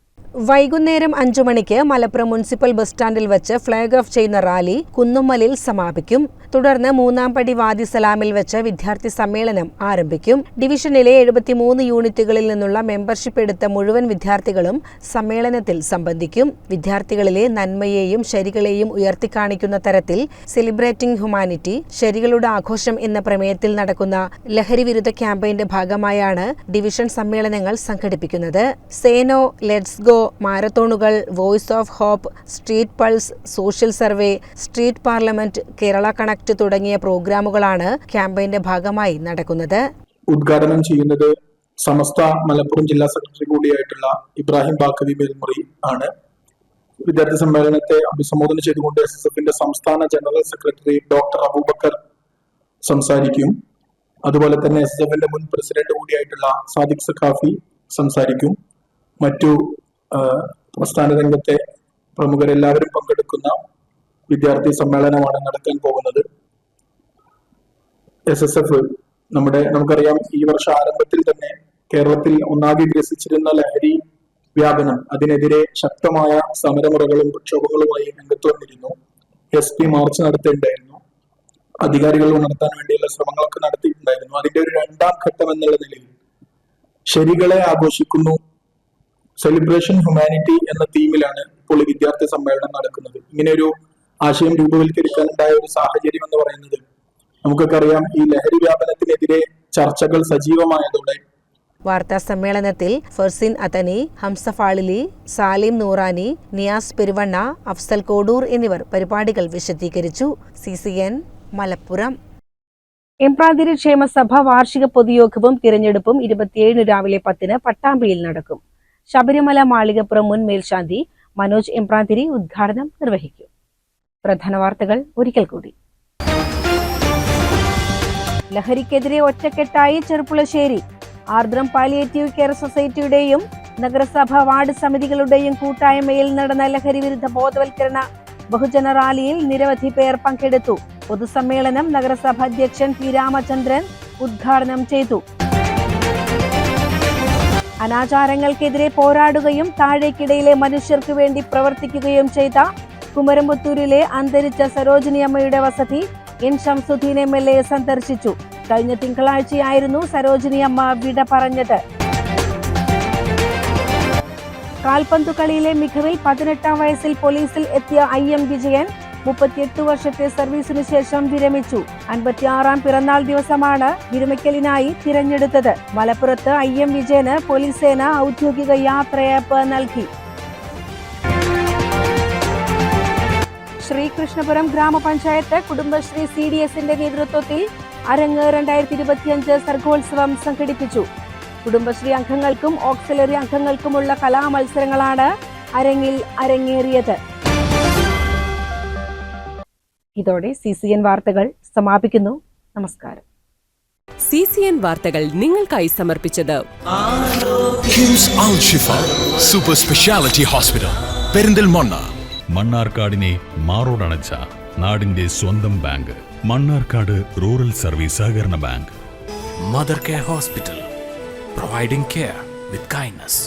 S4: വൈകുന്നേരം 5 മണിക്ക് മലപ്പുറം മുനിസിപ്പൽ ബസ് സ്റ്റാൻഡിൽ വെച്ച് ഫ്ളാഗ് ഓഫ് ചെയ്യുന്ന റാലി കുന്നുമ്മലിൽ സമാപിക്കും. തുടർന്ന് മൂന്നാം പടി വാദി സലാമിൽ വെച്ച് വിദ്യാർത്ഥി സമ്മേളനം ആരംഭിക്കും. ഡിവിഷനിലെ 73 യൂണിറ്റുകളിൽ നിന്നുള്ള മെമ്പർഷിപ്പ് എടുത്ത മുഴുവൻ വിദ്യാർത്ഥികളും സമ്മേളനത്തിൽ സംബന്ധിക്കും. വിദ്യാർത്ഥികളിലെ നന്മയെയും ശരികളെയും ഉയർത്തിക്കാണിക്കുന്ന തരത്തിൽ സെലിബ്രേറ്റിംഗ് ഹ്യൂമാനിറ്റി, ശരികളുടെ ആഘോഷം എന്ന പ്രമേയത്തിൽ നടക്കുന്ന ലഹരി വിരുദ്ധ ക്യാമ്പയിന്റെ ഭാഗമായാണ് ഡിവിഷൻ സമ്മേളനങ്ങൾ സംഘടിപ്പിക്കുന്നത്. സേനോ, ലെറ്റ്സ് ഗോ, മാരത്തോണുകൾ, voice of hope, street pulse, social survey, street parliament, Kerala connect തുടങ്ങിയ പ്രോഗ്രാമുകളാണ് ക്യാമ്പയിന്റെ ഭാഗമായി നടക്കുന്നത്.
S10: ഉദ്ഘാടനം ചെയ്യുന്നത് സമസ്ത മലപ്പുറം ജില്ലാ സെക്രട്ടറി കൂടിയായിട്ടുള്ള ഇബ്രാഹിം ബാക്കവി മേൽമുറി ആണ്. വിദ്യാർത്ഥി സമ്മേളനത്തെ അഭിസംബോധന ചെയ്തുകൊണ്ട് SSFന്റെ സംസ്ഥാന ജനറൽ സെക്രട്ടറി ഡോക്ടർ അബൂബക്കർ സംസാരിക്കും. അതുപോലെ തന്നെ SSFന്റെ മുൻ പ്രസിഡന്റ് കൂടിയായിട്ടുള്ള സാദിഖ് സഖാഫി സംസാരിക്കും. മറ്റു പ്രസ്ഥാന രംഗത്തെ പ്രമുഖരെല്ലാവരും പങ്കെടുക്കുന്ന വിദ്യാർത്ഥി സമ്മേളനമാണ് നടക്കാൻ പോകുന്നത്. SSF നമുക്കറിയാം, ഈ വർഷ ആരംഭത്തിൽ തന്നെ കേരളത്തിൽ ഒന്നാകെ ഗ്രസിച്ചിരുന്ന ലഹരി വ്യാപനം, അതിനെതിരെ ശക്തമായ സമരമുറകളും പ്രക്ഷോഭങ്ങളുമായി രംഗത്ത് വന്നിരുന്നു. SP മാർച്ച് നടത്തേണ്ടായിരുന്നു. അധികാരികൾ ഉണർത്താൻ വേണ്ടിയുള്ള ശ്രമങ്ങളൊക്കെ നടത്തിയിട്ടുണ്ടായിരുന്നു. അതിന്റെ ഒരു രണ്ടാം ഘട്ടം എന്നുള്ള നിലയിൽ ശരികളെ ആഘോഷിക്കുന്നു, സെലിബ്രേഷൻ ഹ്യൂമാനിറ്റി എന്ന തീമിലാണ് ഇപ്പോൾ ഈ വിദ്യാർത്ഥി സമ്മേളനം നടക്കുന്നത്. ഇങ്ങനെ ഒരു ആശയം രൂപവൽക്കരിക്കാനുണ്ടായ ഒരു സാഹചര്യം എന്ന് പറയുന്നത് നമുക്കൊക്കെ അറിയാം, ഈ ലഹരി വ്യാപനത്തിനെതിരെ ചർച്ചകൾ സജീവമായതോടെ.
S4: വാർത്താ സമ്മേളനത്തിൽ ഫർസിൻ അതനി, ഹംസ ഫാളിലി, സാലിം നൂറാനി, നിയാസ് പെരുവണ്ണ, അഫ്സൽ കോഡൂർ എന്നിവർ പരിപാടികൾ വിശദീകരിച്ചു. CCN മലപ്പുറം. എംപ്രാന്തിരി ക്ഷേമസഭ വാർഷിക പൊതുയോഗവും തിരഞ്ഞെടുപ്പും 27 രാവിലെ 10 പട്ടാമ്പിയിൽ നടക്കും. ശബരിമല മാളികപ്പുറം മുൻ മേൽശാന്തി മനോജ് എംപ്രാന്തിരി ഉദ്ഘാടനം നിർവഹിക്കും. പ്രധാന വാർത്തകൾ ഒരിക്കൽ കൂടി. ലഹരിക്കെതിരെ ഒറ്റക്കെട്ടായി ചെർപ്പുളശ്ശേരി. ആർദ്രം പാലിയേറ്റീവ് കെയർ സൊസൈറ്റിയുടെയും നഗരസഭ വാർഡ് സമിതികളുടെയും കൂട്ടായ്മയിൽ നടന്ന ലഹരി വിരുദ്ധ ബോധവൽക്കരണ ബഹുജന റാലിയിൽ നിരവധി പേർ പങ്കെടുത്തു. പൊതുസമ്മേളനം നഗരസഭ അധ്യക്ഷൻ P. രാമചന്ദ്രൻ ഉദ്ഘാടനം ചെയ്തു. അനാചാരങ്ങൾക്കെതിരെ പോരാടുകയും താഴേക്കിടയിലെ മനുഷ്യർക്ക് വേണ്ടി പ്രവർത്തിക്കുകയും ചെയ്ത കുമരംപുത്തൂരിലെ അന്തരിച്ച സരോജിനി അമ്മയുടെ വസതി N. ഷംസുദ്ദീൻ MLA സന്ദർശിച്ചു. കഴിഞ്ഞ തിങ്കളാഴ്ചയായിരുന്നു സരോജിനി അമ്മ വിട പറഞ്ഞത്. കാൽപന്തു കളിയിലെ മികവിൽ 18ാം വയസ്സിൽ പോലീസിൽ എത്തിയ IM വിജയൻ 38 വർഷത്തെ സർവീസിനു ശേഷം വിരമിച്ചു. 56ാം പിറന്നാൾ ദിവസമാണ് വിരമിക്കലിനായി തിരഞ്ഞെടുത്തത്. മലപ്പുറത്ത് IM വിജയന് പോലീസ് സേന ഔദ്യോഗിക യാത്രയയപ്പ് നൽകി. ശ്രീകൃഷ്ണപുരം ഗ്രാമപഞ്ചായത്ത് കുടുംബശ്രീ CDSന്റെ നേതൃത്വത്തിൽ അരങ്ങ് 2025 സർഗോത്സവം സംഘടിപ്പിച്ചു. കുടുംബശ്രീ അംഗങ്ങൾക്കും ഓക്സിലറി അംഗങ്ങൾക്കുമുള്ള കലാമത്സരങ്ങളാണ് അരങ്ങിൽ അരങ്ങേറിയത്. ഇതോടെ CCN വാർത്തകൾ സമാപിക്കുന്നു. നമസ്കാരം.
S1: CCN വാർത്തകൾ നിങ്ങൾക്കായി സമർപ്പിച്ചത്
S2: കിംസ് അൽ ഷിഫ സൂപ്പർ സ്പെഷ്യാലിറ്റി ഹോസ്പിറ്റൽ പെരിന്തൽമണ്ണ.
S3: മണ്ണാർക്കാടിനെ മാറോടണച്ച നാടിന്റെ സ്വന്തം ബാങ്ക് മണ്ണാർക്കാട് റൂറൽ സർവീസ് സഹകരണ bank.
S2: Mother care hospital, providing care with kindness.